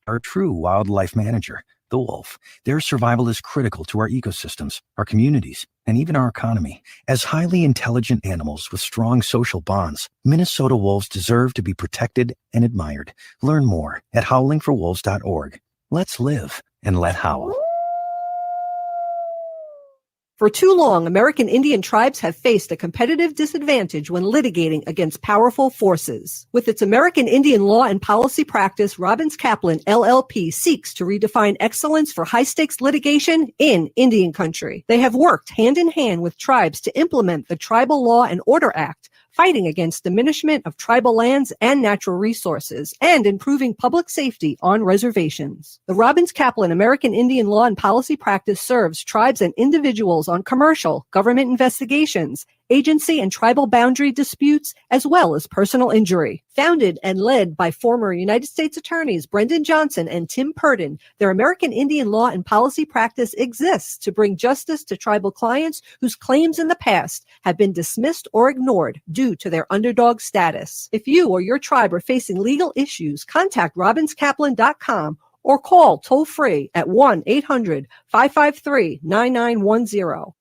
Our true wildlife manager, the wolf. Their survival is critical to our ecosystems, our communities, and even our economy. As highly intelligent animals with strong social bonds, Minnesota wolves deserve to be protected and admired. Learn more at howlingforwolves.org. Let's live and let howl. For too long, American Indian tribes have faced a competitive disadvantage when litigating against powerful forces. With its American Indian law and policy practice, Robbins Kaplan, LLP, seeks to redefine excellence for high-stakes litigation in Indian country. They have worked hand-in-hand with tribes to implement the Tribal Law and Order Act, fighting against diminishment of tribal lands and natural resources, and improving public safety on reservations. The Robbins Kaplan American Indian Law and Policy Practice serves tribes and individuals on commercial, government investigations, agency and tribal boundary disputes, as well as personal injury. Founded and led by former United States Attorneys Brendan Johnson and Tim Purdon, their American Indian Law and Policy Practice exists to bring justice to tribal clients whose claims in the past have been dismissed or ignored due to their underdog status. If you or your tribe are facing legal issues, contact robinskaplan.com or call toll-free at 1-800-553-9910.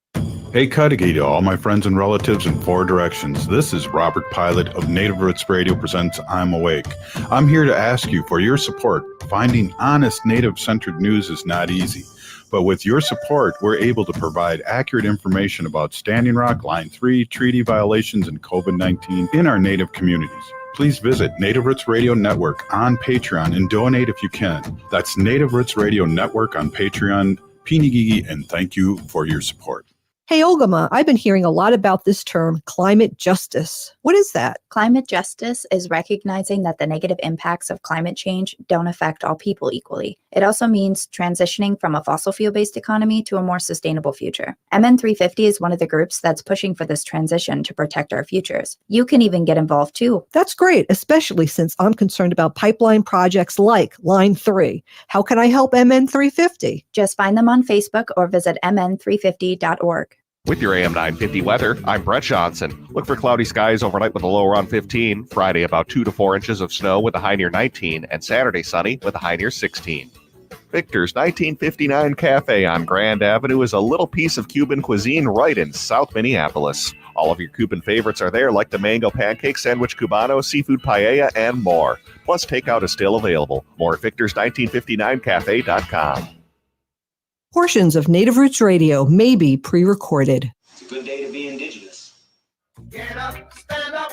Hey, Cudahy to all my friends and relatives in four directions. This is Robert Pilot of Native Roots Radio presents I'm Awake. I'm here to ask you for your support. Finding honest Native-centered news is not easy. But with your support, we're able to provide accurate information about Standing Rock, Line 3, treaty violations, and COVID-19 in our Native communities. Please visit Native Roots Radio Network on Patreon and donate if you can. That's Native Roots Radio Network on Patreon. Pinigigi, and thank you for your support. Hey, Ogimaa, I've been hearing a lot about this term, climate justice. What is that? Climate justice is recognizing that the negative impacts of climate change don't affect all people equally. It also means transitioning from a fossil fuel-based economy to a more sustainable future. MN350 is one of the groups that's pushing for this transition to protect our futures. You can even get involved too. That's great, especially since I'm concerned about pipeline projects like Line 3. How can I help MN350? Just find them on Facebook or visit mn350.org. With your AM 950 weather, I'm Brett Johnson. Look for cloudy skies overnight with a low around 15. Friday, about 2 to 4 inches of snow with a high near 19. And Saturday, sunny with a high near 16. Victor's 1959 Cafe on Grand Avenue is a little piece of Cuban cuisine right in South Minneapolis. All of your Cuban favorites are there, like the mango pancake, sandwich cubano, seafood paella, and more. Plus, takeout is still available. More at victors1959cafe.com. Portions of Native Roots Radio may be pre-recorded. It's a good day to be indigenous. Get up, stand up.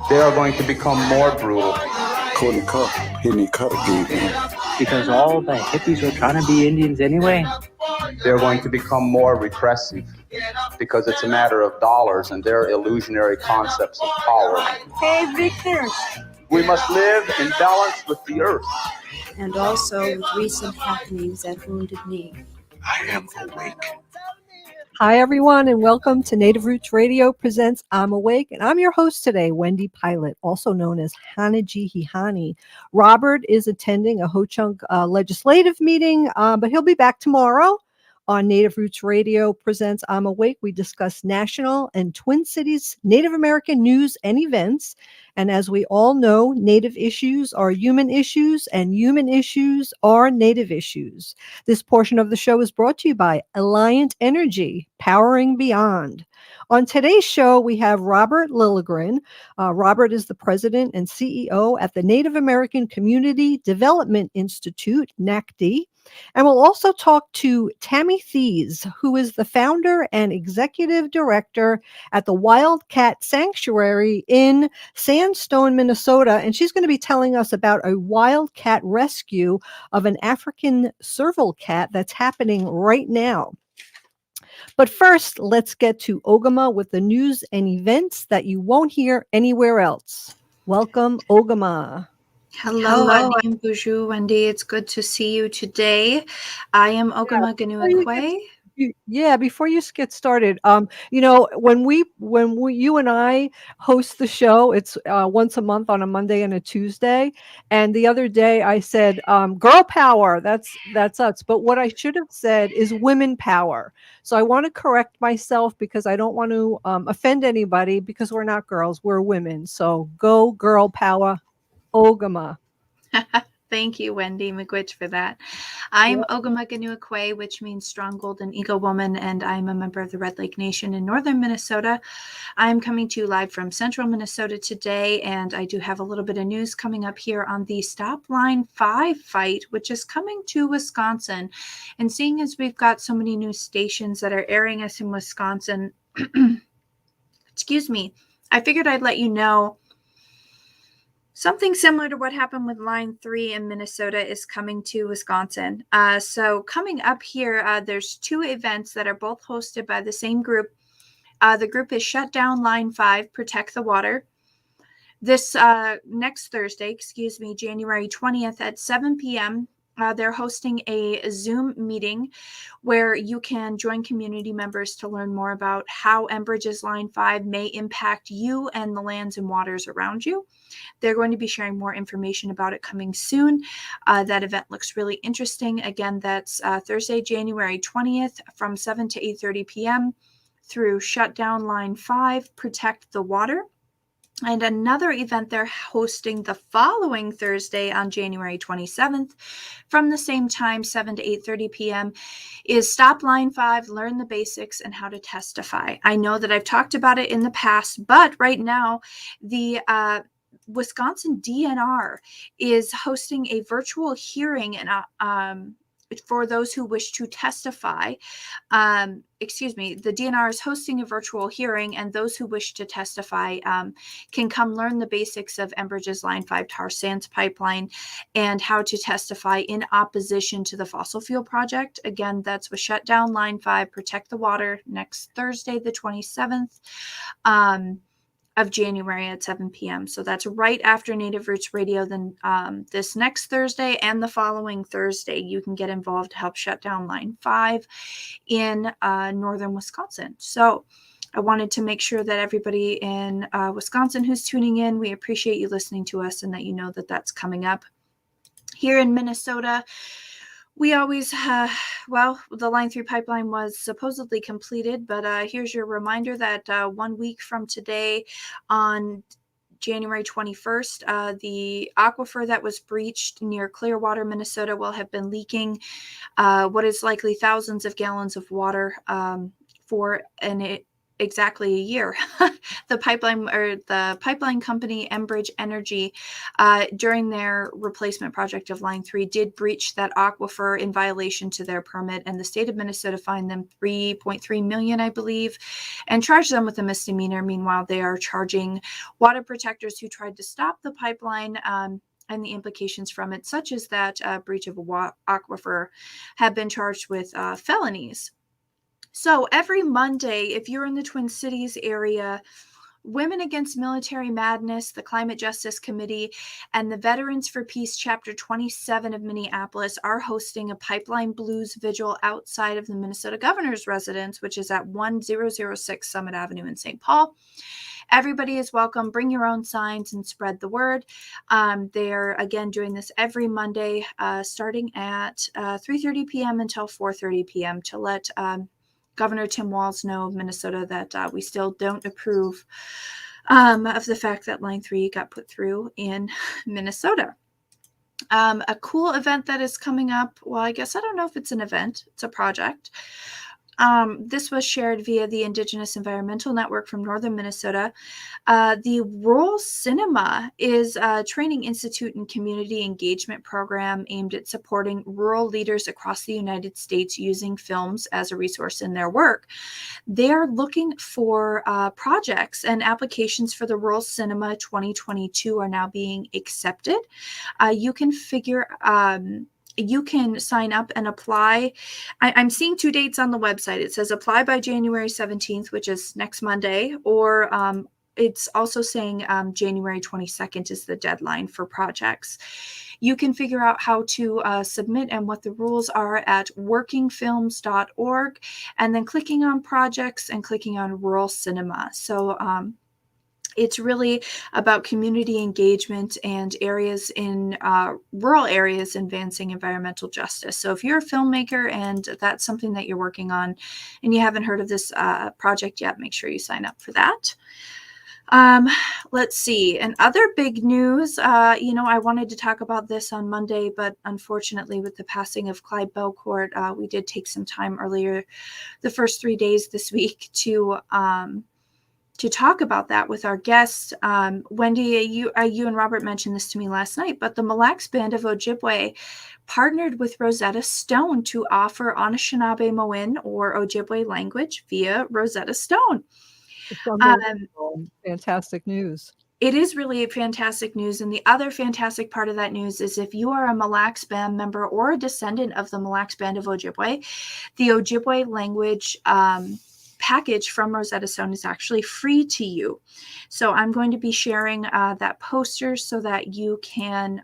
They are going to become more brutal. Cody Cup, hitting the cut again. Because all the hippies were trying to be Indians anyway. They're going to become more repressive because it's a matter of dollars and their illusionary concepts of power. Hey, Victor. We must live in balance with the earth. And also with recent happenings at Wounded Knee. I am awake. Hi, everyone, and welcome to Native Roots Radio presents I'm Awake, and I'm your host today, Wendy Pilot, also known as Hanajihihani. Robert is attending a Ho-Chunk legislative meeting, but he'll be back tomorrow. On Native Roots Radio presents I'm Awake, we discuss national and Twin Cities Native American news and events. And as we all know, Native issues are human issues and human issues are Native issues. This portion of the show is brought to you by Alliant Energy, powering beyond. On today's show, we have Robert Lilligren. Robert is the president and CEO at the Native American Community Development Institute, NACD. And we'll also talk to Tammy Thies, who is the founder and executive director at the Wildcat Sanctuary in Sandstone, Minnesota. And she's going to be telling us about a wildcat rescue of an African serval cat that's happening right now. But first, let's get to Ogimaa with the news and events that you won't hear anywhere else. Welcome, Ogimaa. Hello, Adim Bonjour, Wendy. It's good to see you today. I am Ogimaa Ganuakwe. Yeah, before you get started, you know, when you and I host the show, it's once a month on a Monday and a Tuesday. And the other day I said, girl power, that's us. But what I should have said is women power. So I want to correct myself because I don't want to offend anybody because we're not girls, we're women. So go girl power, Ogimaa. Thank you, Wendy McGwitch, for that. I'm Ogimaa Ginuikwe, which means Strong Golden Eagle Woman, and I'm a member of the Red Lake Nation in northern Minnesota. I'm coming to you live from central Minnesota today, and I do have a little bit of news coming up here on the Stop Line 5 fight, which is coming to Wisconsin. And seeing as we've got so many new stations that are airing us in Wisconsin, excuse me, I figured I'd let you know something similar to what happened with Line 3 in Minnesota is coming to Wisconsin. So coming up here, there's two events that are both hosted by the same group. The group is Shut Down Line 5, Protect the Water. This next Thursday, January 20th at 7 p.m., they're hosting a Zoom meeting where you can join community members to learn more about how Enbridge's Line 5 may impact you and the lands and waters around you. They're going to be sharing more information about it coming soon. That event looks really interesting. Again, that's Thursday, January 20th from 7 to 8:30 p.m. through Shut Down Line 5, Protect the Water. And another event they're hosting the following Thursday on January 27th from the same time, 7 to 8:30 p.m. is Stop Line 5, Learn the Basics and How to Testify. I know that I've talked about it in the past, but right now the Wisconsin DNR is hosting a virtual hearing and for those who wish to testify. The DNR is hosting a virtual hearing, and those who wish to testify can come learn the basics of Enbridge's Line 5 tar sands pipeline and how to testify in opposition to the fossil fuel project. Again, that's with Shut Down Line 5, Protect the Water, next Thursday, the 27th. Of January at 7 p.m. So that's right after Native Roots Radio. Then this next Thursday and the following Thursday, you can get involved to help shut down Line 5 in northern Wisconsin. So I wanted to make sure that everybody in Wisconsin who's tuning in, we appreciate you listening to us and that you know that that's coming up. Here in Minnesota, we always, the Line 3 pipeline was supposedly completed, but here's your reminder that 1 week from today on January 21st, the aquifer that was breached near Clearwater, Minnesota will have been leaking what is likely thousands of gallons of water for exactly a year. The pipeline company Enbridge Energy, during their replacement project of Line 3, did breach that aquifer in violation to their permit, and the state of Minnesota fined them $3.3 million, I believe, and charged them with a misdemeanor. Meanwhile, they are charging water protectors who tried to stop the pipeline and the implications from it, such as that breach of a aquifer, have been charged with felonies. So every Monday, if you're in the Twin Cities area, Women Against Military Madness, the Climate Justice Committee, and the Veterans for Peace Chapter 27 of Minneapolis are hosting a Pipeline Blues vigil outside of the Minnesota Governor's residence, which is at 1006 Summit Avenue in St. Paul. Everybody is welcome. Bring your own signs and spread the word. They are, again, doing this every Monday, starting at 3:30 p.m. until 4:30 p.m. to let Governor Tim Walz know of Minnesota that we still don't approve of the fact that Line 3 got put through in Minnesota. A cool event that is coming up, well, I guess I don't know if it's an event, it's a project. This was shared via the Indigenous Environmental Network from Northern Minnesota. The Rural Cinema is a training institute and community engagement program aimed at supporting rural leaders across the United States using films as a resource in their work. They're looking for projects, and applications for the Rural Cinema 2022 are now being accepted. You can sign up and apply. I'm seeing two dates on the website. It says apply by January 17th, which is next Monday, or it's also saying January 22nd is the deadline for projects. You can figure out how to submit and what the rules are at workingfilms.org, and then clicking on projects and clicking on Rural Cinema. So it's really about community engagement and areas in rural areas advancing environmental justice. So if you're a filmmaker and that's something that you're working on and you haven't heard of this project yet, make sure you sign up for that. Let's see. And other big news, I wanted to talk about this on Monday, but unfortunately with the passing of Clyde Belcourt, we did take some time earlier, the first 3 days this week to talk about that with our guests. Wendy, you and Robert mentioned this to me last night, but the Mille Lacs Band of Ojibwe partnered with Rosetta Stone to offer Anishinaabe or Ojibwe language via Rosetta Stone. Fantastic news. It is really fantastic news. And the other fantastic part of that news is if you are a Mille Lacs Band member or a descendant of the Mille Lacs Band of Ojibwe, the Ojibwe language package from Rosetta Stone is actually free to you. So I'm going to be sharing that poster so that you can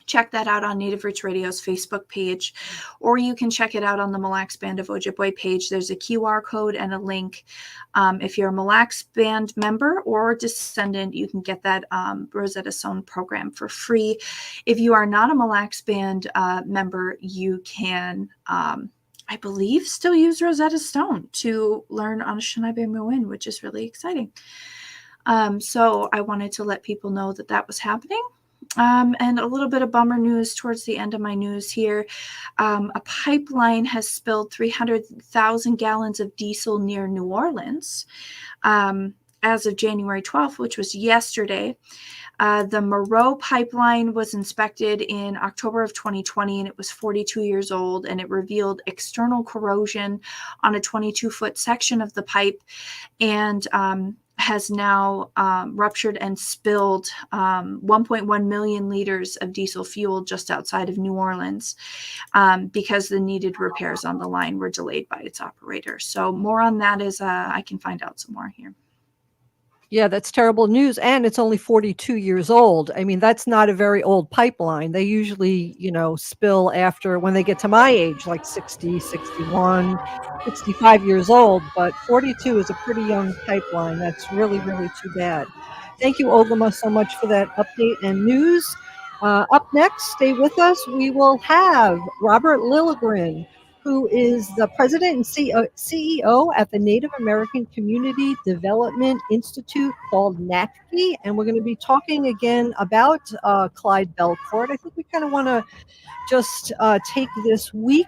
check that out on Native Roots Radio's Facebook page, or you can check it out on the Mille Lacs Band of Ojibwe page. There's a QR code and a link. If you're a Mille Lacs Band member or descendant, you can get that Rosetta Stone program for free. If you are not a Mille Lacs Band member, you can, I believe, still use Rosetta Stone to learn Anishinaabe, which is really exciting. So I wanted to let people know that that was happening. And a little bit of bummer news towards the end of my news here. A pipeline has spilled 300,000 gallons of diesel near New Orleans as of January 12th, which was yesterday. The Moreau pipeline was inspected in October of 2020, and it was 42 years old, and it revealed external corrosion on a 22-foot section of the pipe, and has now ruptured and spilled 1.1 million liters of diesel fuel just outside of New Orleans because the needed repairs on the line were delayed by its operator. So more on that as I can find out some more here. Yeah, that's terrible news. And it's only 42 years old. I mean, that's not a very old pipeline. They usually, spill after when they get to my age, like 60, 61, 65 years old. But 42 is a pretty young pipeline. That's really, really too bad. Thank you, Ogimaa, so much for that update and news. Up next, stay with us. We will have Robert Lilligren, who is the president and CEO at the Native American Community Development Institute called NACP. And we're going to be talking again about Clyde Belcourt. I think we kind of want to just take this week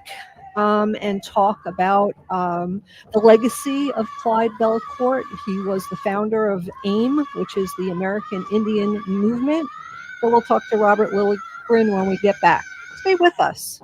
and talk about the legacy of Clyde Belcourt. He was the founder of AIM, which is the American Indian Movement. So we'll talk to Robert Lilligren when we get back. Stay with us.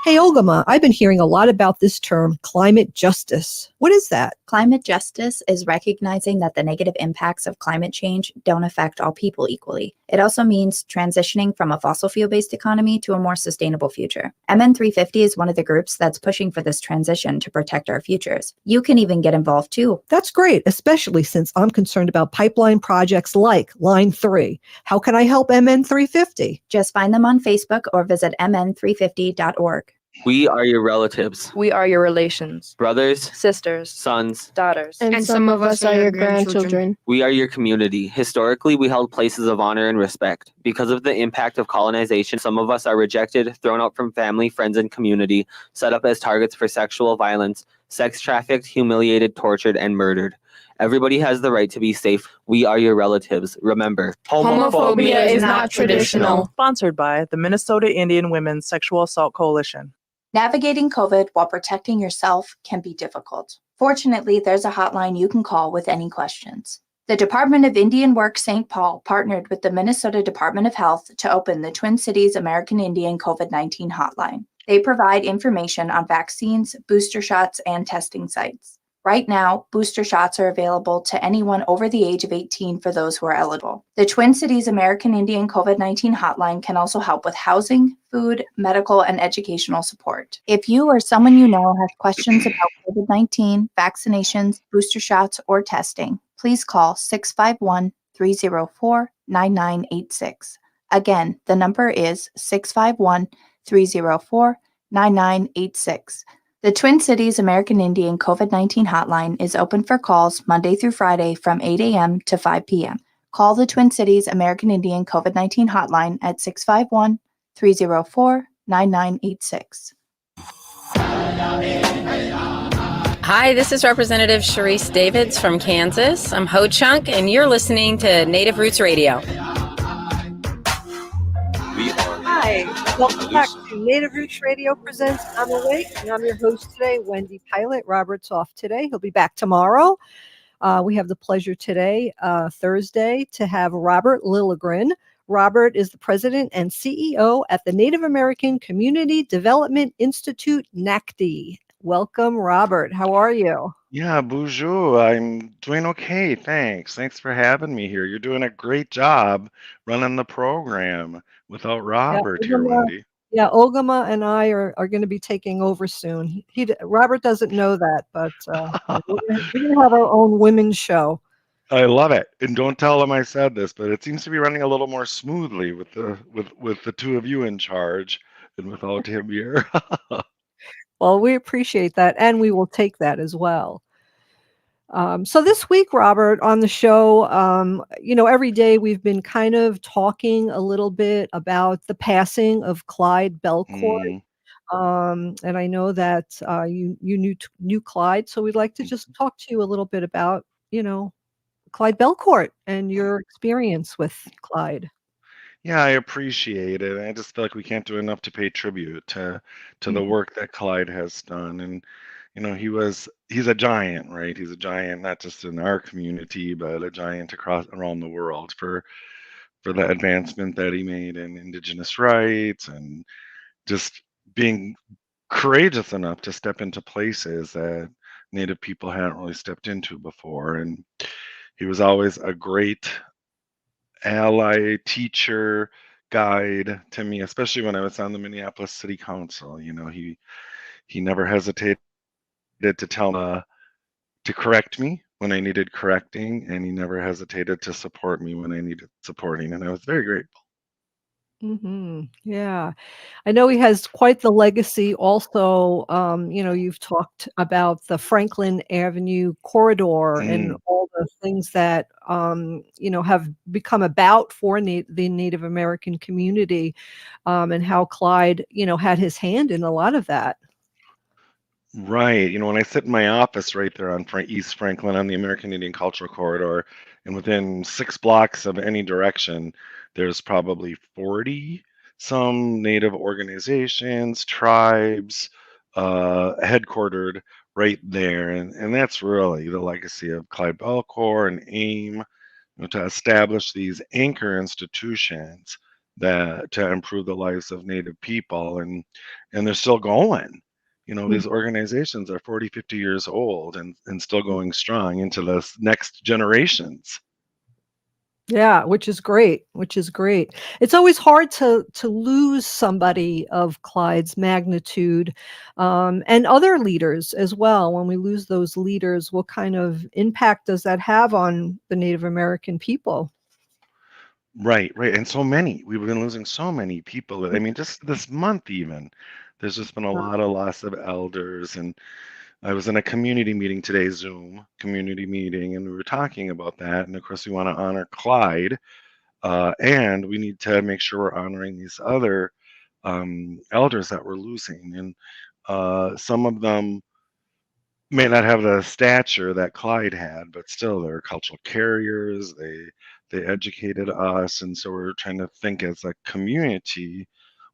Hey, Ogimaa, I've been hearing a lot about this term, climate justice. What is that? Climate justice is recognizing that the negative impacts of climate change don't affect all people equally. It also means transitioning from a fossil fuel-based economy to a more sustainable future. MN350 is one of the groups that's pushing for this transition to protect our futures. You can even get involved too. That's great, especially since I'm concerned about pipeline projects like Line 3. How can I help MN350? Just find them on Facebook or visit mn350.org. We are your relatives. We are your relations. Brothers, sisters, sons, daughters. And some of us are your grandchildren. We are your community. Historically, we held places of honor and respect. Because of the impact of colonization, some of us are rejected, thrown out from family, friends, and community, set up as targets for sexual violence, sex trafficked, humiliated, tortured, and murdered. Everybody has the right to be safe. We are your relatives. Remember, homophobia is not traditional. Sponsored by the Minnesota Indian Women's Sexual Assault Coalition. Navigating COVID while protecting yourself can be difficult. Fortunately, there's a hotline you can call with any questions. The Department of Indian Work St. Paul partnered with the Minnesota Department of Health to open the Twin Cities American Indian COVID-19 hotline. They provide information on vaccines, booster shots, and testing sites. Right now, booster shots are available to anyone over the age of 18 for those who are eligible. The Twin Cities American Indian COVID-19 hotline can also help with housing, food, medical, and educational support. If you or someone you know has questions about COVID-19, vaccinations, booster shots, or testing, please call 651-304-9986. Again, the number is 651-304-9986. The Twin Cities American Indian COVID-19 hotline is open for calls Monday through Friday from 8 a.m. to 5 p.m. Call the Twin Cities American Indian COVID-19 hotline at 651-304-9986. Hi, this is Representative Sharice Davids from Kansas. I'm Ho Chunk, and you're listening to Native Roots Radio. Hi, welcome back to Native Roots Radio presents I'm Awake, and I'm your host today, Wendy Pilot. Robert's off today. He'll be back tomorrow. We have the pleasure today, Thursday, to have Robert Lilligren. Robert is the president and CEO at the Native American Community Development Institute, NACD. Welcome, Robert. How are you? Yeah, bonjour. I'm doing okay. Thanks. Thanks for having me here. You're doing a great job running the program without Robert here, Wendy. Yeah, Ogimaa and I are going to be taking over soon. Robert doesn't know that, but we're going to have our own women's show. I love it. And don't tell him I said this, but it seems to be running a little more smoothly with the two of you in charge and without him here. Well, we appreciate that, and we will take that as well. So this week, Robert, on the show, every day we've been kind of talking a little bit about the passing of Clyde Belcourt. And I know that you knew Clyde, so we'd like to just talk to you a little bit about, Clyde Belcourt and your experience with Clyde. Yeah, I appreciate it. I just feel like we can't do enough to pay tribute to the work that Clyde has done. And he's a giant, right? He's a giant not just in our community, but a giant around the world for the advancement that he made in Indigenous rights and just being courageous enough to step into places that Native people hadn't really stepped into before. And he was always a great ally, teacher, guide to me, especially when I was on the Minneapolis City Council. He never hesitated to tell to correct me when I needed correcting, and he never hesitated to support me when I needed supporting, and I was very grateful. Yeah, I know he has quite the legacy. Also, you've talked about the Franklin Avenue corridor and all the things that have become about for the Native American community, and how Clyde had his hand in a lot of that. Right. When I sit in my office right there on East Franklin on the American Indian Cultural Corridor, and within 6 blocks of any direction, there's probably 40 some Native organizations, tribes, headquartered right there. And that's really the legacy of Clyde Belcourt and AIM, to establish these anchor institutions to improve the lives of Native people. And they're still going. These organizations are 40, 50 years old and still going strong into the next generations. Yeah, which is great. It's always hard to lose somebody of Clyde's magnitude, and other leaders as well. When we lose those leaders, what kind of impact does that have on the Native American people? Right. And so many. We've been losing so many people. I mean, just this month even, there's just been a lot of loss of elders. And I was in a community meeting today, Zoom community meeting, and we were talking about that. And of course, we want to honor Clyde, and we need to make sure we're honoring these other elders that we're losing. And some of them may not have the stature that Clyde had, but still they're cultural carriers. They educated us, and so we're trying to think as a community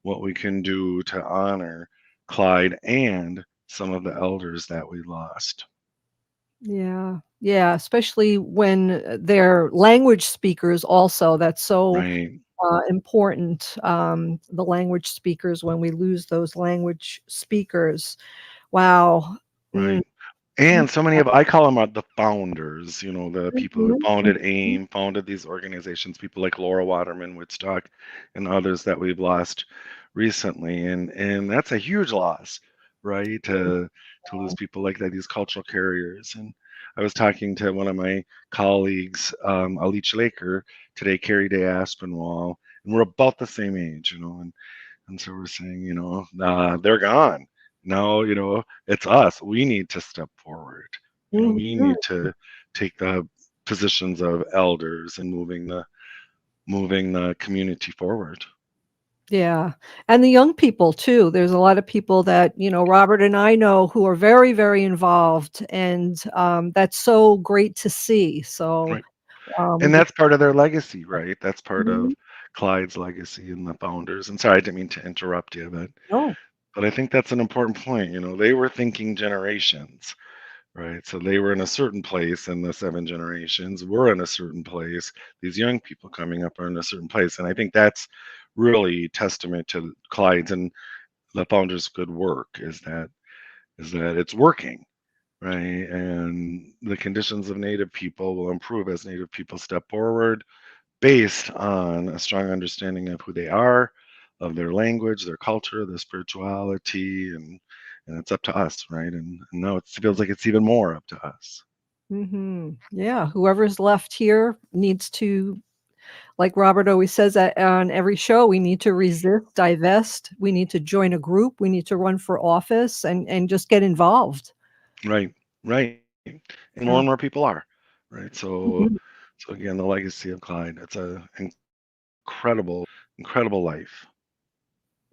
what we can do to honor Clyde and some of the elders that we lost. Yeah, especially when they're language speakers also. That's so important. The language speakers, when we lose those language speakers. Wow. Right. And so many I call them the founders, the people who founded AIM, founded these organizations, people like Laura Waterman Woodstock and others that we've lost recently. And that's a huge loss, right? To lose people like that, these cultural carriers. And I was talking to one of my colleagues, Alich Laker, today, Carrie Day Aspinwall, and we're about the same age, and so we're saying, they're gone. Now, it's us. We need to step forward. We need to take the positions of elders and moving the community forward. Yeah. And the young people too. There's a lot of people that, Robert and I know who are very, very involved. And that's so great to see. So Right. we And just, that's part of their legacy, right? That's part of Mhm. Clyde's legacy and the founders. And sorry, I didn't mean to interrupt you, No. but I think that's an important point. They were thinking generations, right? So they were in a certain place in the 7 generations. We're in a certain place. These young people coming up are in a certain place. And I think that's really testament to Clyde's and the founders' good work is that it's working, right? And the conditions of Native people will improve as Native people step forward based on a strong understanding of who they are, of their language, their culture, their spirituality, and it's up to us, right? And now it feels like it's even more up to us. Yeah. Whoever's left here needs to, like Robert always says that on every show, we need to resist, divest. We need to join a group. We need to run for office and just get involved. Right, right. And more Yeah. and more people are, right? So, Mhm. so again, the legacy of Clyde, it's a incredible, incredible life.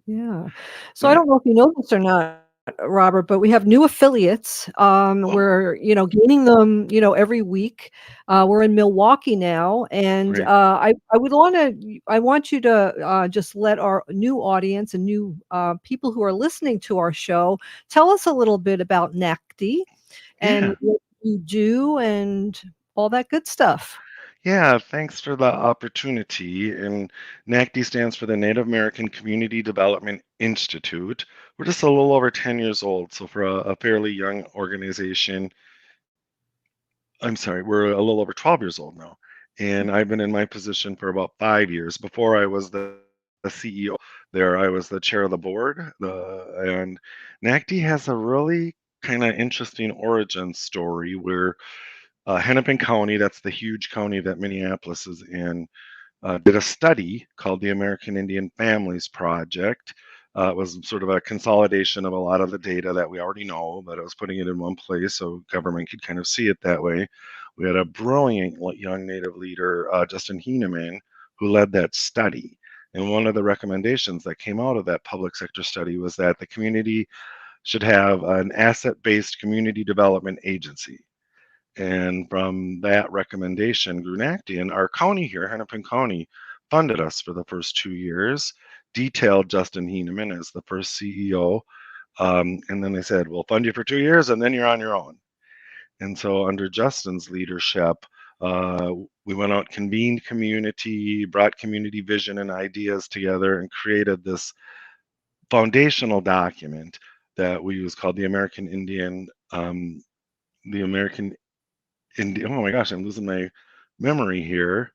Yeah. So I Right. don't know if you know this or not, Robert, but we have new affiliates. Oh, We're, gaining them, every week. We're in Milwaukee now, and great. I want you to just let our new audience and new people who are listening to our show tell us a little bit about NACD and Yeah. what you do and all that good stuff. Yeah, thanks for the opportunity. And NACD stands for the Native American Community Development Institute. We're just a little over 10 years old, so for a fairly young organization, I'm sorry, we're a little over 12 years old now. And I've been in my position for about 5 years. Before I was the CEO there, I was the chair of the board. And NACD has a really kind of interesting origin story where Hennepin County, that's the huge county that Minneapolis is in, did a study called the American Indian Families Project. It was sort of a consolidation of a lot of the data that we already know, but it was putting it in one place so government could kind of see it that way. We had a brilliant young Native leader, Justin Heeneman, who led that study. And one of the recommendations that came out of that public sector study was that the community should have an asset-based community development agency. And from that recommendation, Grunacti and our county here, Hennepin County, funded us for the first 2 years, detailed Justin Heeneman as the first CEO. And then they said, we'll fund you for 2 years and then you're on your own. And so under Justin's leadership, we went out, convened community, brought community vision and ideas together and created this foundational document that we use called the American oh my gosh, I'm losing my memory here.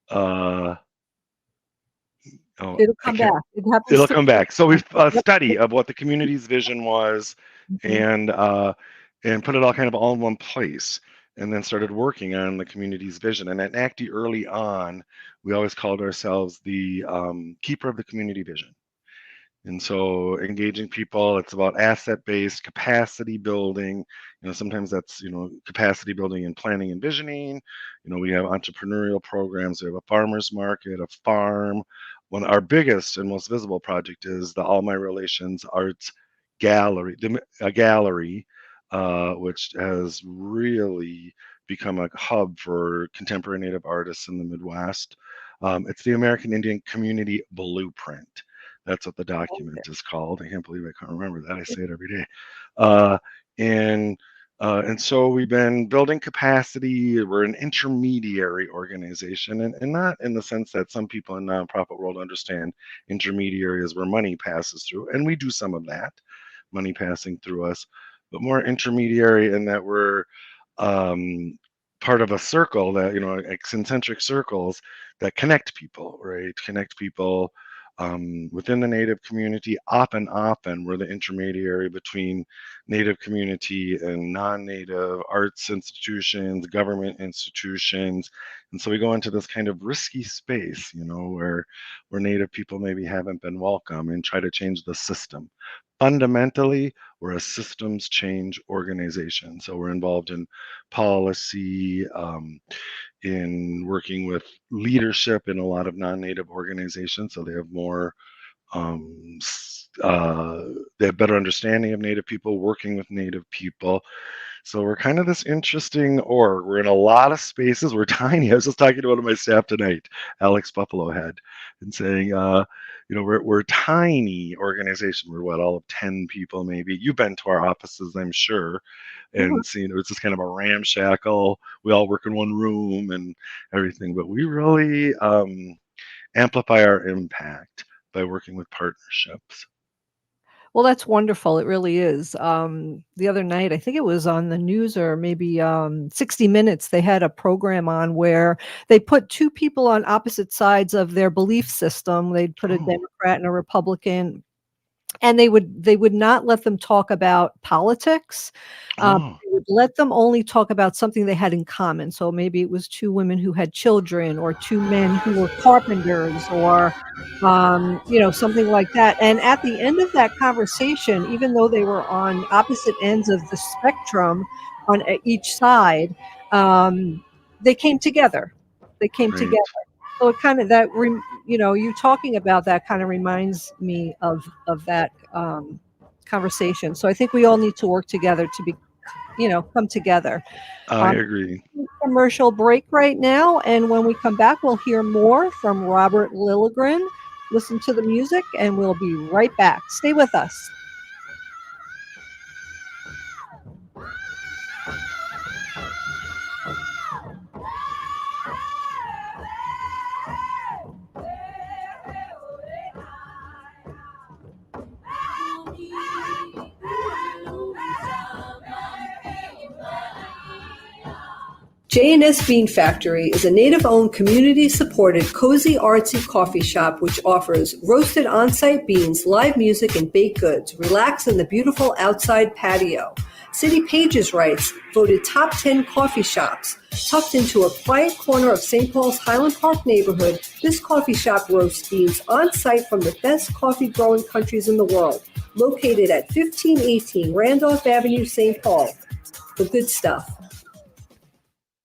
Uh, oh, It'll I come can't. back. It happens It'll to come me. back. So we've a Yep. study of what the community's vision was, Mhm. and put it all kind of all in one place, and then started working on the community's vision. And at NACD early on, we always called ourselves the keeper of the community vision. And so engaging people, it's about asset-based capacity building. Sometimes that's, capacity building and planning and visioning. We have entrepreneurial programs. We have a farmer's market, a farm. One our biggest and most visible project is the All My Relations Arts Gallery, a gallery, which has really become a hub for contemporary Native artists in the Midwest. It's the American Indian Community Blueprint. That's what the document is called. I can't believe I can't remember that. I say it every day. Uh, and and so we've been building capacity. We're an intermediary organization, and not in the sense that some people in nonprofit world understand intermediary is where money passes through, and we do some of that, money passing through us, but more intermediary in that we're um, part of a circle that concentric circles that connect people, right? Connect people within the Native community. Often we're the intermediary between Native community and non-Native arts institutions, government institutions, and so we go into this kind of risky space, where Native people maybe haven't been welcome, and try to change the system. Fundamentally, we're a systems change organization, so we're involved in policy, in working with leadership in a lot of non-Native organizations, so they have more They have better understanding of Native people, working with Native people. So we're kind of this interesting org. We're in a lot of spaces. We're tiny. I was just talking to one of my staff tonight, Alex Buffalo Head, and saying, we're a tiny organization. We're all of 10 people maybe. You've been to our offices, I'm sure, and seen it's just kind of a ramshackle. We all work in one room and everything, but we really amplify our impact by working with partnerships. Well, that's wonderful. It really is. The other night, I think it was on the news or maybe 60 Minutes, they had a program on where they put two people on opposite sides of their belief system. They'd put a Democrat and a Republican, and they would not let them talk about politics. They would let them only talk about something they had in common. So maybe it was two women who had children, or two men who were carpenters, or something like that. And at the end of that conversation, even though they were on opposite ends of the spectrum on each side, they came together. Together. So it kind of you talking about that kind of reminds me of that conversation. So I think we all need to work together to come together. I agree. Commercial break right now, and when we come back, we'll hear more from Robert Lilligren. Listen to the music, and we'll be right back. Stay with us. J&S Bean Factory is a Native-owned, community-supported, cozy, artsy coffee shop which offers roasted on-site beans, live music, and baked goods. Relax in the beautiful outside patio. City Pages writes, voted top 10 coffee shops. Tucked into a quiet corner of St. Paul's Highland Park neighborhood, this coffee shop roasts beans on-site from the best coffee-growing countries in the world. Located at 1518 Randolph Avenue, St. Paul. The good stuff.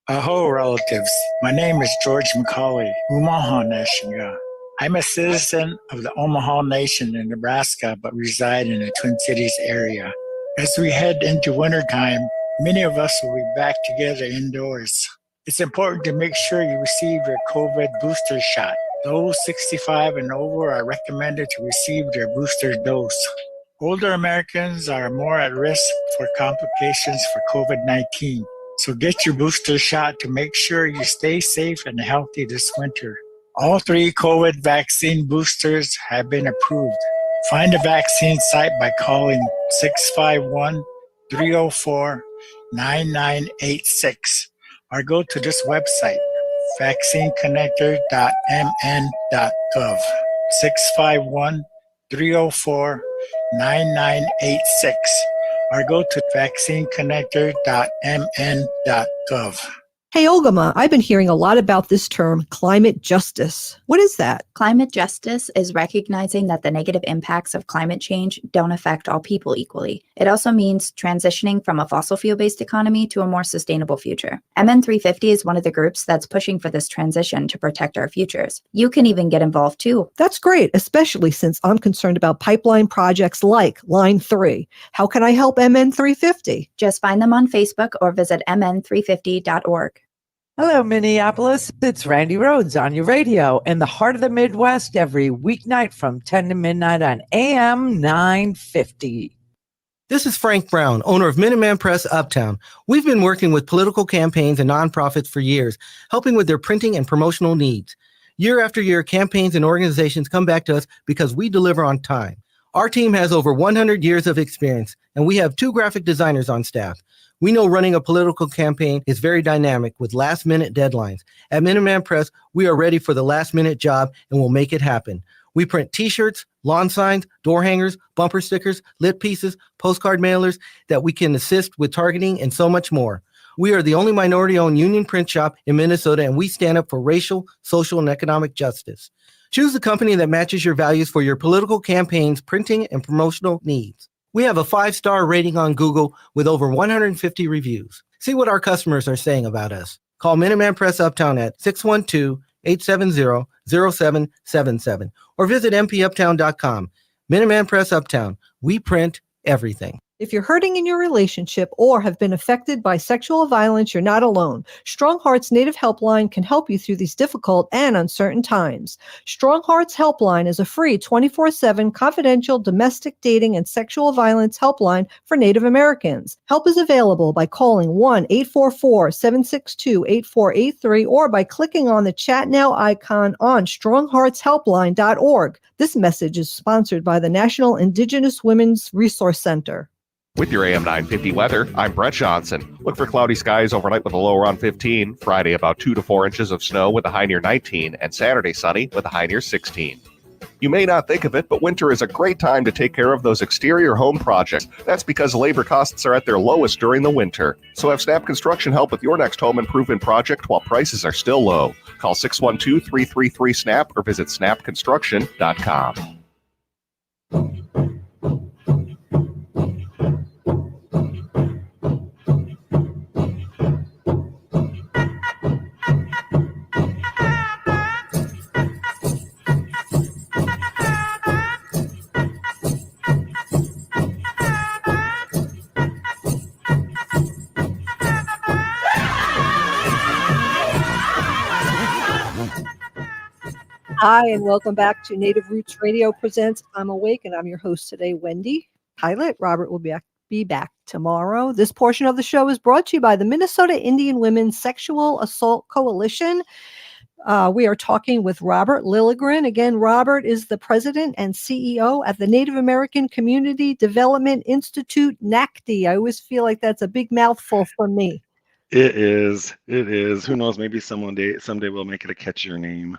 Aho, relatives. My name is George McCauley, Omaha Nation. I'm a citizen of the Omaha Nation in Nebraska, but reside in the Twin Cities area. As we head into wintertime, many of us will be back together indoors. It's important to make sure you receive your COVID booster shot. Those 65 and over are recommended to receive their booster dose. Older Americans are more at risk for complications for COVID-19. So get your booster shot to make sure you stay safe and healthy this winter. All 3 COVID vaccine boosters have been approved. Find a vaccine site by calling 651-304-9986 or go to this website, vaccineconnector.mn.gov. 651-304-9986. or go to vaccineconnector.mn.gov. Hey, Ogimaa, I've been hearing a lot about this term, climate justice. What is that? Climate justice is recognizing that the negative impacts of climate change don't affect all people equally. It also means transitioning from a fossil fuel-based economy to a more sustainable future. MN350 is one of the groups that's pushing for this transition to protect our futures. You can even get involved too. That's great, especially since I'm concerned about pipeline projects like Line 3. How can I help MN350? Just find them on Facebook or visit mn350.org. Hello, Minneapolis. It's Randy Rhodes on your radio in the heart of the Midwest every weeknight from 10 to midnight on AM 950. This is Frank Brown, owner of Minuteman Press Uptown. We've been working with political campaigns and nonprofits for years, helping with their printing and promotional needs. Year after year, campaigns and organizations come back to us because we deliver on time. Our team has over 100 years of experience, and we have 2 graphic designers on staff. We know running a political campaign is very dynamic with last-minute deadlines. At Minuteman Press, we are ready for the last-minute job and will make it happen. We print T-shirts, lawn signs, door hangers, bumper stickers, lit pieces, postcard mailers that we can assist with targeting and so much more. We are the only minority-owned union print shop in Minnesota, and we stand up for racial, social, and economic justice. Choose a company that matches your values for your political campaigns, printing, and promotional needs. We have a 5-star rating on Google with over 150 reviews. See what our customers are saying about us. Call Minuteman Press Uptown at 870-0777 or visit mpuptown.com. Minuteman Press Uptown. We print everything. If you're hurting in your relationship or have been affected by sexual violence, you're not alone. Strong Hearts Native Helpline can help you through these difficult and uncertain times. Strong Hearts Helpline is a free 24/7 confidential domestic dating and sexual violence helpline for Native Americans. Help is available by calling 1-844-762-8483 or by clicking on the Chat Now icon on strongheartshelpline.org. This message is sponsored by the National Indigenous Women's Resource Center. With your AM 950 weather, I'm Brett Johnson. Look for cloudy skies overnight with a low around 15. Friday, about 2 to 4 inches of snow with a high near 19. And Saturday, sunny with a high near 16. You may not think of it, but winter is a great time to take care of those exterior home projects. That's because labor costs are at their lowest during the winter. So have Snap Construction help with your next home improvement project while prices are still low. Call 612-333-SNAP or visit snapconstruction.com. Hi, and welcome back to Native Roots Radio Presents I'm Awake, and I'm your host today, Wendy Pilot. Robert will be back tomorrow. This portion of the show is brought to you by the Minnesota Indian Women's Sexual Assault Coalition. We are talking with Robert Lilligren. Again, Robert is the president and CEO at the Native American Community Development Institute, NACD. I always feel like that's a big mouthful for me. It is. It is. Who knows? Maybe someday we'll make it a catchier name.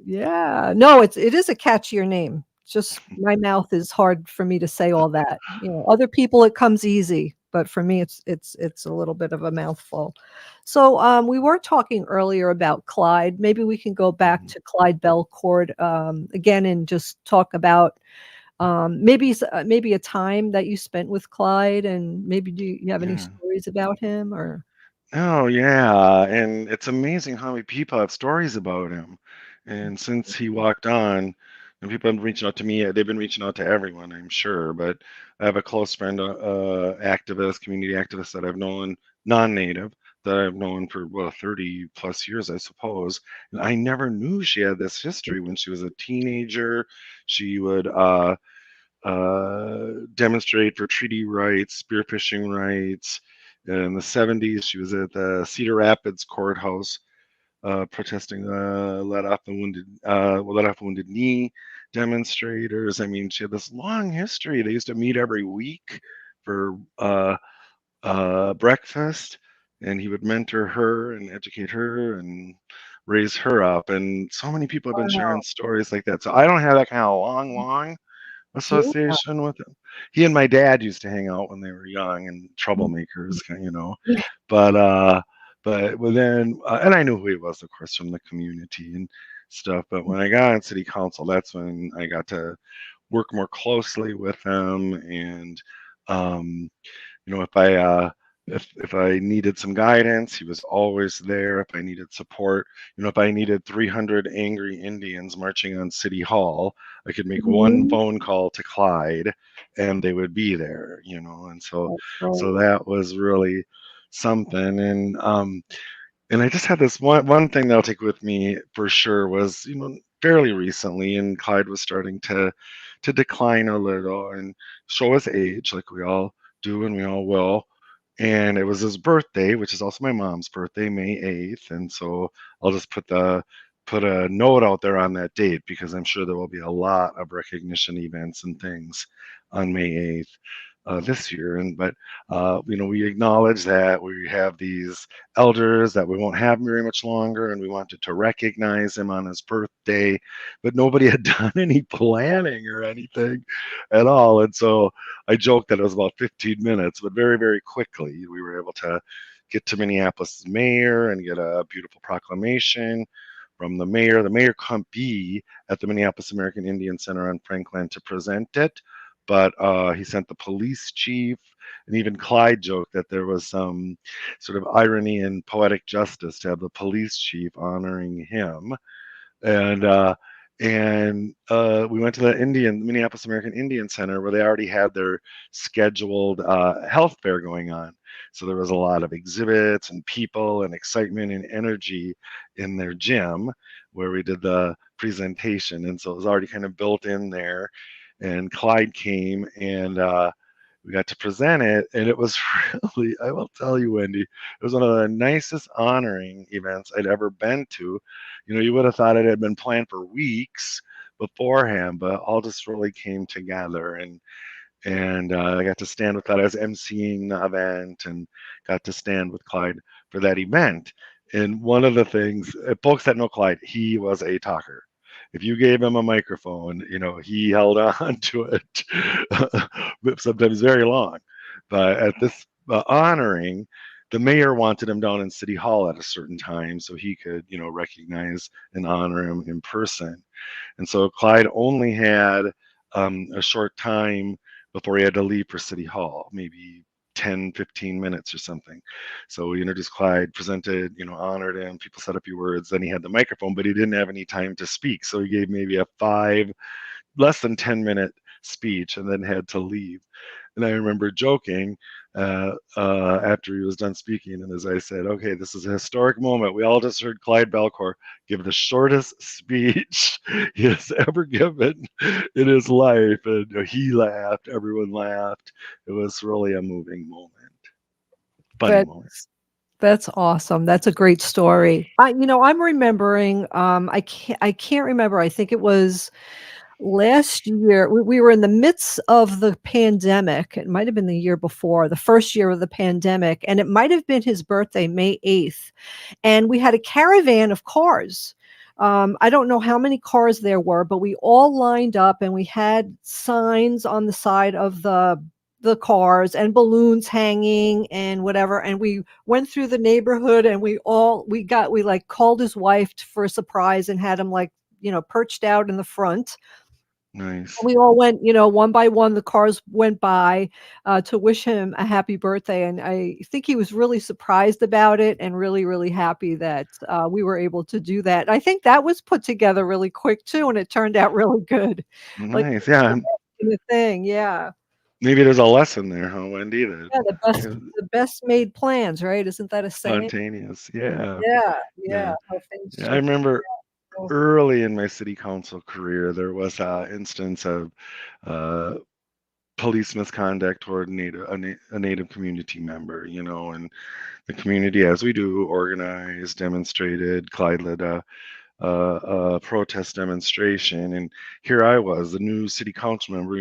Yeah, no, it is a catchier name. Just my mouth is hard for me to say all that. Other people it comes easy, but for me it's a little bit of a mouthful. So we were talking earlier about Clyde. Maybe we can go back to Clyde Belcourt again and just talk about maybe a time that you spent with Clyde, and maybe do you have any stories about him or? Oh yeah, and it's amazing how many people have stories about him. And since he walked on, and people have been reaching out to me, they've been reaching out to everyone, I'm sure. But I have a close friend, activist, community activist that I've known, non-native, that I've known for 30 plus years, I suppose. And I never knew she had this history. When she was a teenager, she would demonstrate for treaty rights, spearfishing rights. In the 70s, she was at the Cedar Rapids courthouse protesting let off the wounded knee demonstrators. I mean, she had this long history. They used to meet every week for breakfast, and he would mentor her and educate her and raise her up. And so many people have been sharing stories like that. So I don't have that kind of long association with him. He and my dad used to hang out when they were young and troublemakers, but then and I knew who he was, of course, from the community and stuff. But when I got on city council, that's when I got to work more closely with him. And if I needed some guidance, he was always there. If I needed support, if I needed 300 angry Indians marching on City Hall, I could make one phone call to Clyde and they would be there, and so that was really something. And I just had this one thing that I'll take with me for sure was, fairly recently, and Clyde was starting to decline a little and show his age, like we all do and we all will. And it was his birthday, which is also my mom's birthday, May 8th. And so I'll just put a note out there on that date, because I'm sure there will be a lot of recognition events and things on May 8th this year. But we acknowledge that we have these elders that we won't have very much longer, and we wanted to recognize him on his birthday, but nobody had done any planning or anything at all. And so I joked that it was about 15 minutes, but very, very quickly we were able to get to Minneapolis' mayor and get a beautiful proclamation from the mayor. The mayor couldn't be at the Minneapolis American Indian Center on Franklin to present it, but he sent the police chief. And even Clyde joked that there was some sort of irony and poetic justice to have the police chief honoring him. And we went to the Minneapolis American Indian Center, where they already had their scheduled health fair going on. So there was a lot of exhibits and people and excitement and energy in their gym where we did the presentation. And so it was already kind of built in there. And Clyde came, and we got to present it, and it was really, I will tell you, Wendy, it was one of the nicest honoring events I'd ever been to. You would have thought it had been planned for weeks beforehand, but all just really came together. And I got to stand with Clyde. I was emceeing the event and got to stand with Clyde for that event. And one of the things, folks that know Clyde, he was a talker. If you gave him a microphone, he held on to it, sometimes very long. But at this honoring, the mayor wanted him down in City Hall at a certain time so he could, recognize and honor him in person. And so Clyde only had a short time before he had to leave for City Hall, maybe 10, 15 minutes or something. So we introduced Clyde, presented, honored him, people said a few words, then he had the microphone, but he didn't have any time to speak. So he gave maybe a less than 10-minute speech and then had to leave. And I remember joking after he was done speaking, and as I said, okay, this is a historic moment. We all just heard Clyde Belcourt give the shortest speech he has ever given in his life. And he laughed, everyone laughed. It was really a moving moment. Funny moment. That's awesome. That's a great story. I'm remembering, I can't remember. I think it was last year. We were in the midst of the pandemic. It might have been the year before, the first year of the pandemic, and it might have been his birthday, May 8th. And we had a caravan of cars. I don't know how many cars there were, but we all lined up and we had signs on the side of the cars and balloons hanging and whatever. And we went through the neighborhood and we called his wife for a surprise and had him perched out in the front. Nice. We all went, one by one, the cars went by to wish him a happy birthday. And I think he was really surprised about it and really, really happy that we were able to do that. I think that was put together really quick too. And it turned out really good. Nice. Yeah. The thing. Yeah. Maybe there's a lesson there, huh, Wendy? Yeah, the best made plans, right? Isn't that a saying? Spontaneous. Yeah. Yeah. I remember early in my city council career, there was an instance of police misconduct toward a Native community member, and the community, as we do, organized, demonstrated. Clyde led a protest demonstration, and here I was, the new city council member.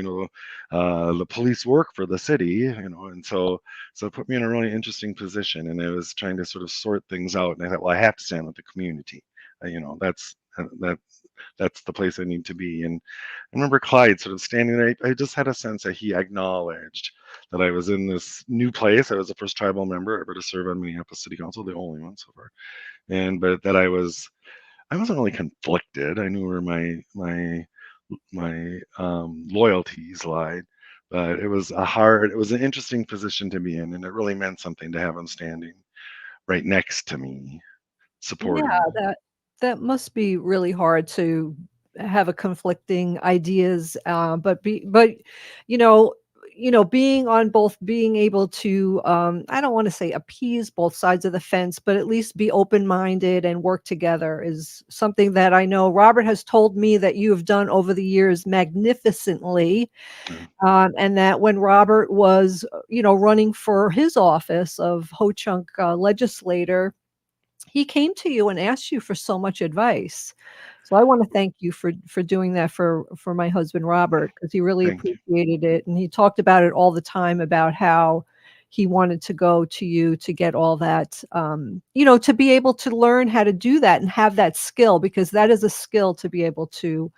The police work for the city, and so it put me in a really interesting position, and I was trying to sort of sort things out, and I thought, well, I have to stand with the community. That's the place I need to be. And I remember Clyde sort of standing there. I just had a sense that he acknowledged that I was in this new place. I was the first tribal member ever to serve on Minneapolis City Council, the only one so far, but that I wasn't really conflicted. I knew where my loyalties lied, but it was an interesting position to be in, and it really meant something to have him standing right next to me, supporting me. Yeah, that must be really hard to have a conflicting ideas, but being able to, I don't want to say appease both sides of the fence, but at least be open-minded and work together is something that I know Robert has told me that you have done over the years magnificently. And that when Robert was, running for his office of Ho-Chunk legislator, he came to you and asked you for so much advice. So I want to thank you for doing that for my husband, Robert, because he really appreciated it. And he talked about it all the time about how he wanted to go to you to get all that, to be able to learn how to do that and have that skill, because that is a skill to be able to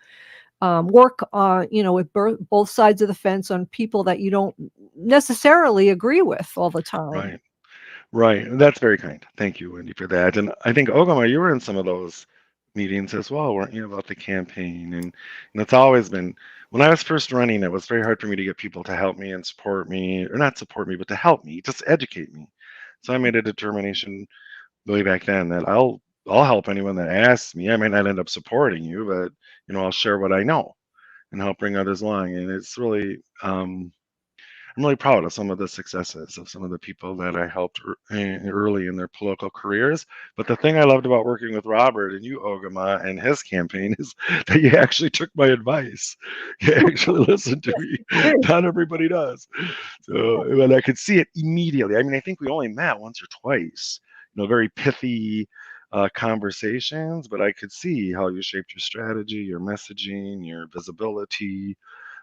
work on, with both sides of the fence on people that you don't necessarily agree with all the time. Right. That's very kind. Thank you, Wendy, for that. And I think, Ogimaa, you were in some of those meetings as well, weren't you, about the campaign? And it's always been, when I was first running, it was very hard for me to get people to help me and support me, or not support me, but to help me, just educate me. So I made a determination way back then that I'll help anyone that asks me. I might not end up supporting you, but I'll share what I know and help bring others along. And it's really I'm really proud of some of the successes of some of the people that I helped early in their political careers. But the thing I loved about working with Robert and you, Ogimaa, and his campaign is that you actually took my advice. You actually listened to me. Not everybody does. So, and I could see it immediately. I mean, I think we only met once or twice, very pithy conversations, but I could see how you shaped your strategy, your messaging, your visibility,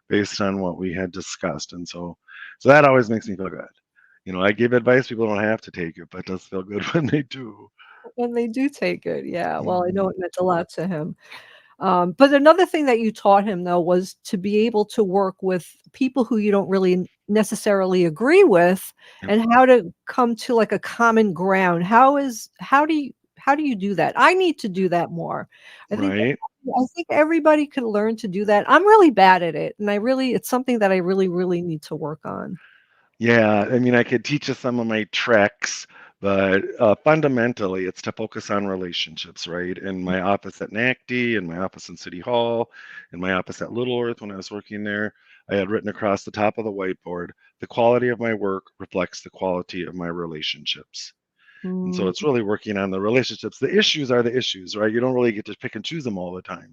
based on what we had discussed. And so that always makes me feel good. I give advice, people don't have to take it, but it does feel good when they do. When they do take it, yeah. Well, I know it meant a lot to him. But another thing that you taught him, though, was to be able to work with people who you don't really necessarily agree with, and how to come to like a common ground. How do you do that? I need to do that more. I think everybody could learn to do that. I'm really bad at it, and it's something that I really, really need to work on. Yeah, I mean, I could teach you some of my tricks, but fundamentally, it's to focus on relationships, right? In my office at NACD, in my office in City Hall, in my office at Little Earth when I was working there, I had written across the top of the whiteboard, the quality of my work reflects the quality of my relationships. And so it's really working on the relationships. The issues are the issues, right? You don't really get to pick and choose them all the time.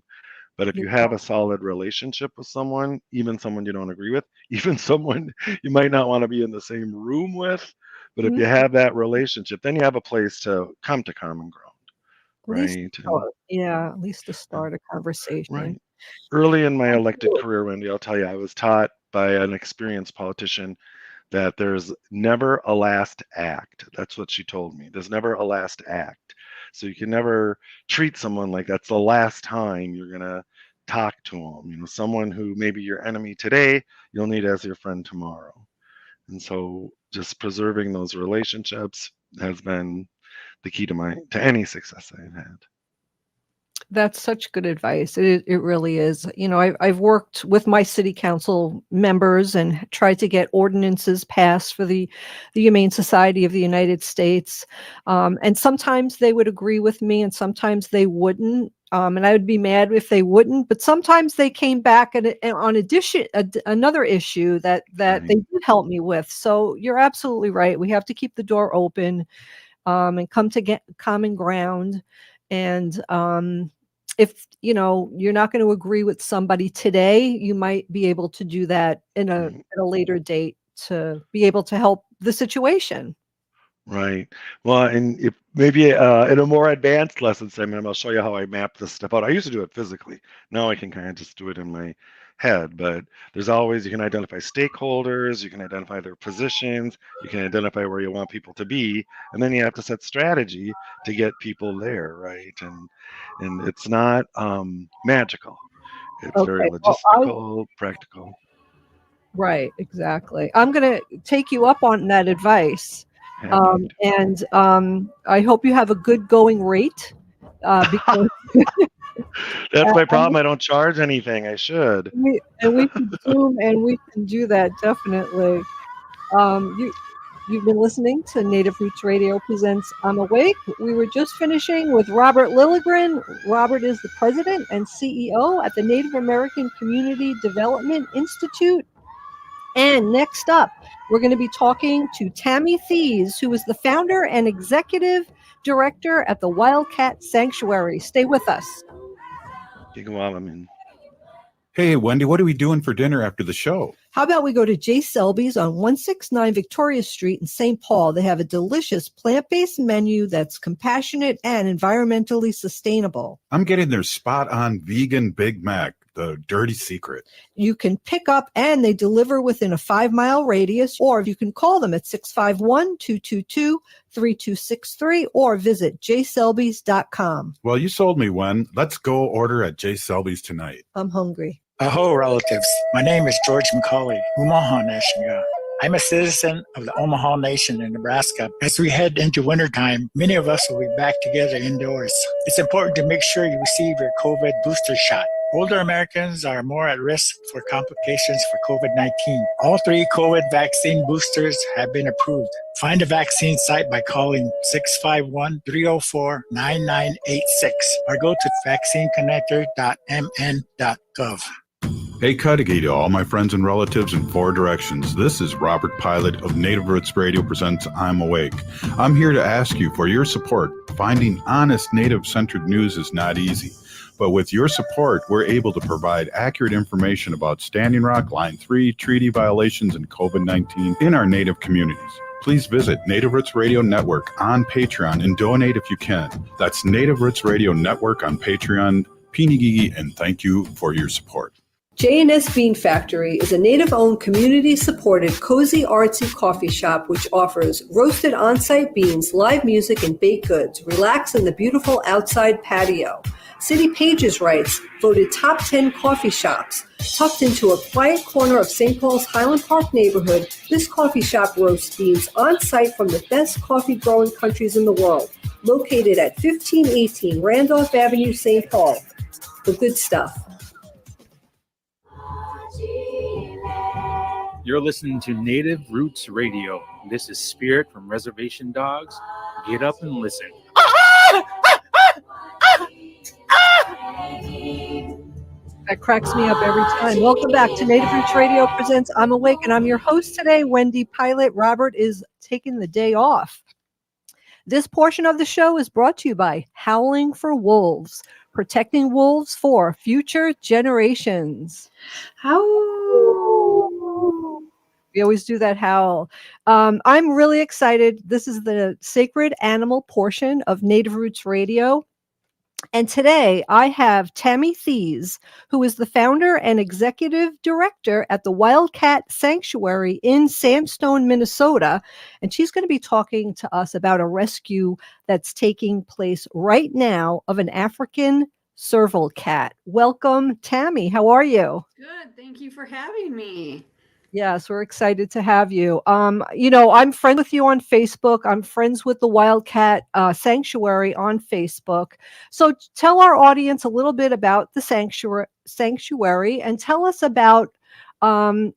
But if you have a solid relationship with someone, even someone you don't agree with, even someone you might not want to be in the same room with, but if you have that relationship, then you have a place to come to common ground, right? At least to start a conversation. Right. Early in my elected career, Wendy, I'll tell you, I was taught by an experienced politician that there's never a last act. That's what she told me. There's never a last act. So you can never treat someone like that's the last time you're going to talk to them. Someone who may be your enemy today, you'll need as your friend tomorrow. And so just preserving those relationships has been the key to any success I've had. That's such good advice. It really is. I've worked with my city council members and tried to get ordinances passed for the Humane Society of the United States. And sometimes they would agree with me and sometimes they wouldn't. And I would be mad if they wouldn't, but sometimes they came back on another issue that they did help me with. So you're absolutely right. We have to keep the door open and come to get common ground. And if you're not going to agree with somebody today, you might be able to do that at a later date to be able to help the situation. Right. Well, and if maybe in a more advanced lesson segment, I'll show you how I map this stuff out. I used to do it physically. Now I can kind of just do it in my head, but there's always, you can identify stakeholders, you can identify their positions, you can identify where you want people to be, and then you have to set strategy to get people there, right? And it's not magical. It's very logistical, practical. Right, exactly. I'm going to take you up on that advice. And I hope you have a good going rate. Because that's my problem. I don't charge anything. I should. We can Zoom and we can do that definitely. You've been listening to Native Roots Radio presents I'm Awake. We were just finishing with Robert Lilligren. Robert is the president and CEO at the Native American Community Development Institute. And next up, we're going to be talking to Tammy Thies, who is the founder and executive director at the Wildcat Sanctuary. Stay with us. Hey, Wendy, what are we doing for dinner after the show? How about we go to J. Selby's on 169 Victoria Street in St. Paul? They have a delicious plant-based menu that's compassionate and environmentally sustainable. I'm getting their spot-on vegan Big Mac, the dirty secret. You can pick up and they deliver within a 5-mile radius, or you can call them at 651-222-3263 or visit jselbys.com. Well, you sold me, Wen. Let's go order at J. Selby's tonight. I'm hungry. Aho, relatives. My name is George McCauley. Umaha Nashinga. I'm a citizen of the Omaha Nation in Nebraska. As we head into wintertime, many of us will be back together indoors. It's important to make sure you receive your COVID booster shot. Older Americans are more at risk for complications for COVID-19. All 3 COVID vaccine boosters have been approved. Find a vaccine site by calling 651-304-9986 or go to vaccineconnector.mn.gov. Hey, Cudahy to all my friends and relatives in 4 directions. This is Robert Pilot of Native Roots Radio presents I'm Awake. I'm here to ask you for your support. Finding honest Native-centered news is not easy. But with your support, we're able to provide accurate information about Standing Rock, Line 3, treaty violations, and COVID-19 in our Native communities. Please visit Native Roots Radio Network on Patreon and donate if you can. That's Native Roots Radio Network on Patreon. Pinigigi, and thank you for your support. J&S Bean Factory is a Native-owned, community-supported, cozy, artsy coffee shop which offers roasted on-site beans, live music, and baked goods. Relax in the beautiful outside patio. City Pages writes, voted top 10 coffee shops. Tucked into a quiet corner of St. Paul's Highland Park neighborhood, this coffee shop roasts beans on-site from the best coffee-growing countries in the world. Located at 1518 Randolph Avenue, St. Paul. The good stuff. You're listening to Native Roots Radio. This is Spirit from Reservation Dogs. Get up and listen. That cracks me up every time. Welcome back to Native Roots Radio presents I'm Awake, and I'm your host today, Wendy Pilot. Robert is taking the day off. This portion of the show is brought to you by Howling for Wolves, protecting wolves for future generations. Howl. We always do that howl. I'm really excited. This is the sacred animal portion of Native Roots Radio. And today I have Tammy Thies, who is the founder and executive director at the Wildcat Sanctuary in Sandstone, Minnesota. And she's going to be talking to us about a rescue that's taking place right now of an African serval cat. Welcome, Tammy. How are you? Good. Thank you for having me. Yes, we're excited to have you. I'm friends with you on Facebook. I'm friends with the Wildcat Sanctuary on Facebook. So tell our audience a little bit about the sanctuary and tell us about,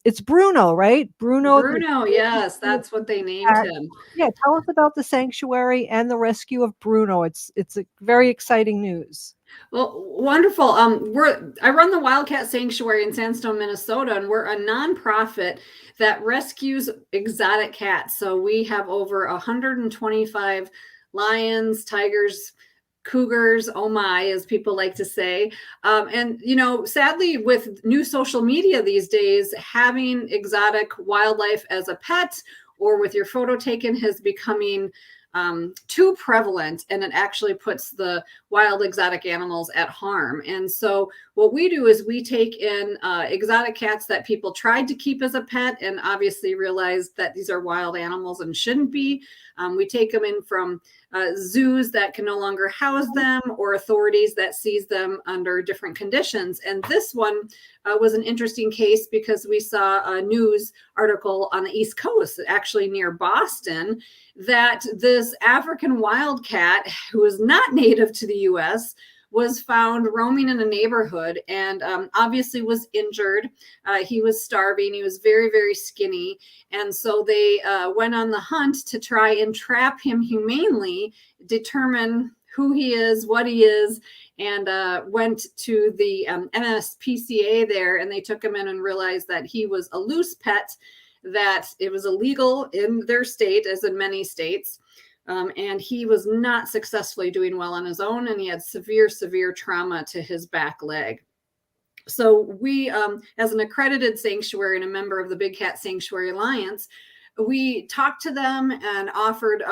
it's Bruno, right? Bruno, yes, that's what they named him. Yeah, tell us about the sanctuary and the rescue of Bruno. It's a very exciting news. Well, wonderful. I run the Wildcat Sanctuary in Sandstone, Minnesota, and we're a nonprofit that rescues exotic cats. So we have over 125 lions, tigers, cougars, oh my, as people like to say. And sadly, with new social media these days, having exotic wildlife as a pet or with your photo taken is becoming too prevalent, and it actually puts the wild exotic animals at harm. And so what we do is we take in exotic cats that people tried to keep as a pet and obviously realized that these are wild animals and shouldn't be. We take them in from zoos that can no longer house them or authorities that seize them under different conditions. And this one was an interesting case because we saw a news article on the East Coast, actually near Boston, that this African wildcat, who is not native to the U.S., was found roaming in a neighborhood and obviously was injured. He was starving. He was very, very skinny. And so they went on the hunt to try and trap him humanely, determine who he is, what he is, and went to the MSPCA there, and they took him in and realized that he was a loose pet, that it was illegal in their state, as in many states. And he was not successfully doing well on his own, and he had severe, severe trauma to his back leg. So we, as an accredited sanctuary and a member of the Big Cat Sanctuary Alliance, we talked to them and offered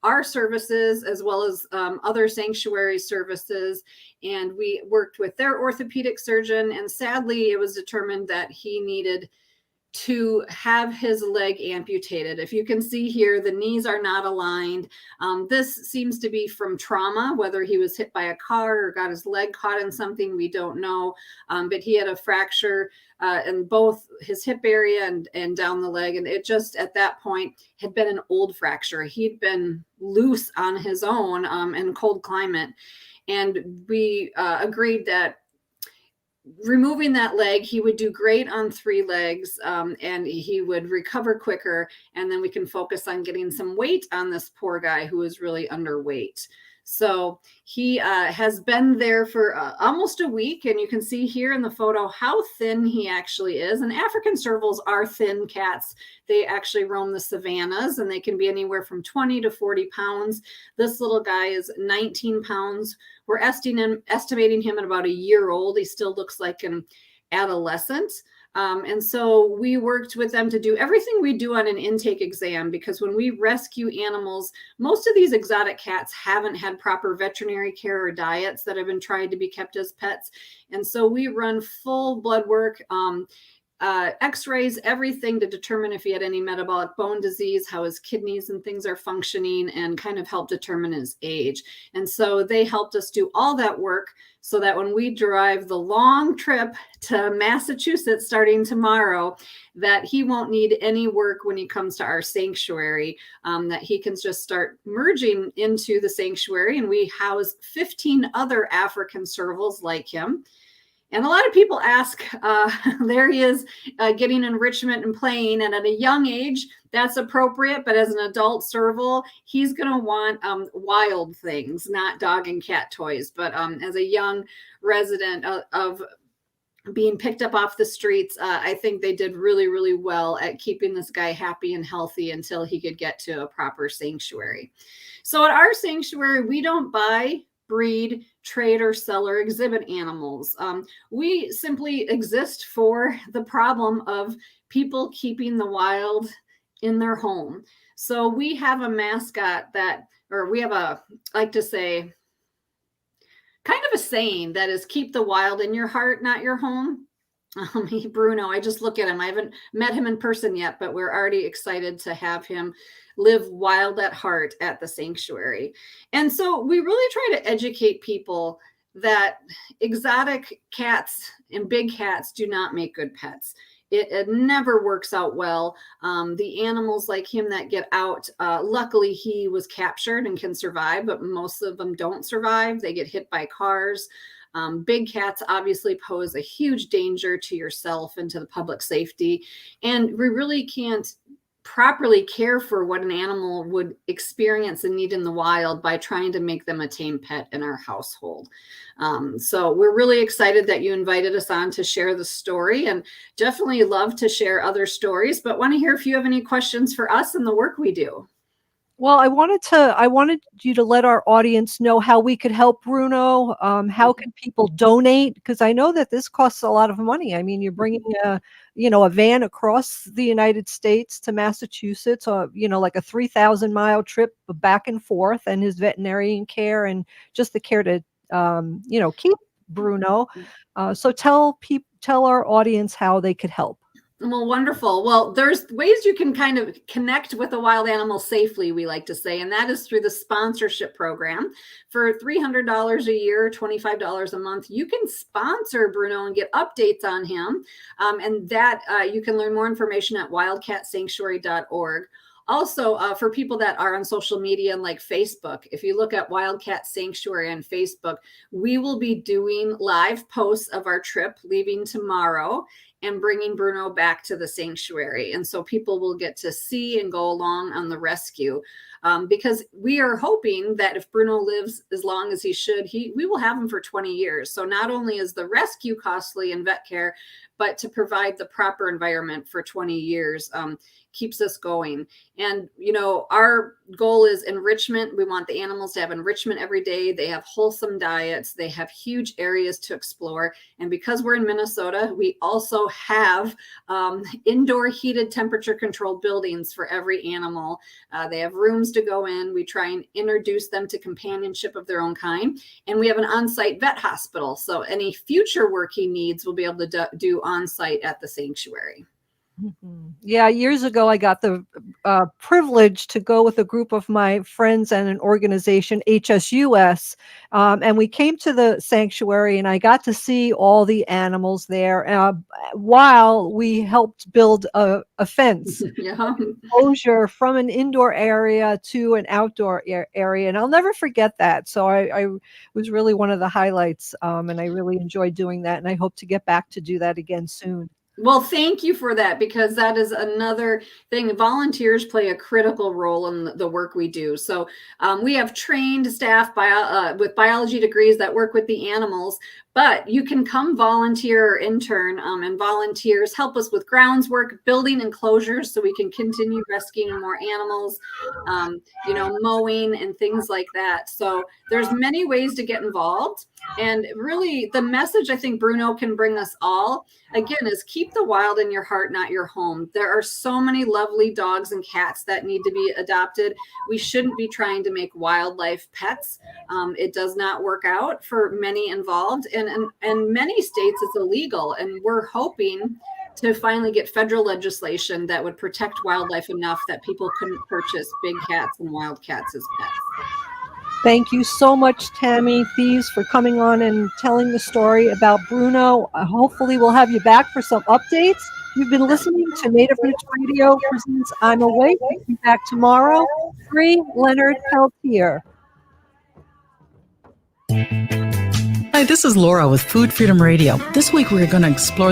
our services as well as other sanctuary services. And we worked with their orthopedic surgeon. And sadly, it was determined that he needed to have his leg amputated. If you can see here, the knees are not aligned. This seems to be from trauma, whether he was hit by a car or got his leg caught in something, we don't know. But he had a fracture in both his hip area and down the leg. And it just at that point had been an old fracture. He'd been loose on his own in cold climate. And we agreed that removing that leg, he would do great on 3 legs, and he would recover quicker. And then we can focus on getting some weight on this poor guy who is really underweight. So he has been there for almost a week, and you can see here in the photo how thin he actually is. And African servals are thin cats. They actually roam the savannas, and they can be anywhere from 20 to 40 pounds. This little guy is 19 pounds. We're estimating him at about a year old. He still looks like an adolescent. And so we worked with them to do everything we do on an intake exam, because when we rescue animals, most of these exotic cats haven't had proper veterinary care or diets that have been tried to be kept as pets. And so we run full blood work, x-rays, everything to determine if he had any metabolic bone disease, how his kidneys and things are functioning, and kind of help determine his age. And so they helped us do all that work so that when we drive the long trip to Massachusetts starting tomorrow, that he won't need any work when he comes to our sanctuary, that he can just start merging into the sanctuary. And we house 15 other African servals like him. And a lot of people ask, there he is getting enrichment and playing. And at a young age, that's appropriate. But as an adult serval, he's going to want wild things, not dog and cat toys. But as a young resident of being picked up off the streets, I think they did really, really well at keeping this guy happy and healthy until he could get to a proper sanctuary. So at our sanctuary, we don't buy, breed, trade, or sell or exhibit animals. We simply exist for the problem of people keeping the wild in their home. So we have a mascot we have I like to say, kind of a saying that is, keep the wild in your heart, not your home. Bruno, I just look at him. I haven't met him in person yet, but we're already excited to have him live wild at heart at the sanctuary. And so we really try to educate people that exotic cats and big cats do not make good pets. It never works out well. The animals like him that get out, luckily he was captured and can survive, but most of them don't survive. They get hit by cars. Big cats obviously pose a huge danger to yourself and to the public safety. And we really can't properly care for what an animal would experience and need in the wild by trying to make them a tame pet in our household. So we're really excited that you invited us on to share the story, and definitely love to share other stories, but want to hear if you have any questions for us and the work we do. Well, I wanted you to let our audience know how we could help Bruno. How can people donate? Because I know that this costs a lot of money. I mean, you're bringing a van across the United States to Massachusetts, like a 3,000-mile trip back and forth, and his veterinarian care and just the care to, keep Bruno. So tell our audience how they could help. Well, wonderful. Well, there's ways you can kind of connect with a wild animal safely, we like to say, and that is through the sponsorship program. For $300 a year, $25 a month, you can sponsor Bruno and get updates on him. And that you can learn more information at wildcatsanctuary.org. Also, for people that are on social media like Facebook, if you look at Wildcat Sanctuary on Facebook, we will be doing live posts of our trip leaving tomorrow and bringing Bruno back to the sanctuary. And so people will get to see and go along on the rescue, because we are hoping that if Bruno lives as long as he should, we will have him for 20 years. So not only is the rescue costly in vet care, but to provide the proper environment for 20 years keeps us going. And, our goal is enrichment. We want the animals to have enrichment every day. They have wholesome diets. They have huge areas to explore. And because we're in Minnesota, we also have indoor heated temperature controlled buildings for every animal. They have rooms to go in. We try and introduce them to companionship of their own kind. And we have an on-site vet hospital. So any future work he needs, we'll be able to do on-site at the sanctuary. Yeah, years ago, I got the privilege to go with a group of my friends and an organization, HSUS, and we came to the sanctuary, and I got to see all the animals there while we helped build a fence. Yeah. Exposure from an indoor area to an outdoor area, and I'll never forget that. So I was really one of the highlights, and I really enjoyed doing that, and I hope to get back to do that again soon. Well, thank you for that, because that is another thing. Volunteers play a critical role in the work we do. So we have trained staff with biology degrees that work with the animals, but you can come volunteer or intern, and volunteers help us with grounds work, building enclosures so we can continue rescuing more animals, mowing and things like that. So there's many ways to get involved. And really, the message I think Bruno can bring us all, again, is keep the wild in your heart, not your home. There are so many lovely dogs and cats that need to be adopted. We shouldn't be trying to make wildlife pets. It does not work out for many involved. And many states it's illegal. And we're hoping to finally get federal legislation that would protect wildlife enough that people couldn't purchase big cats and wildcats as pets. Thank you so much, Tammy Thies, for coming on and telling the story about Bruno. Hopefully we'll have you back for some updates. You've been listening to Native Roots Radio presents I'm Awake. We'll be back tomorrow. Free Leonard Peltier. Hi, this is Laura with Food Freedom Radio. This week we're going to explore the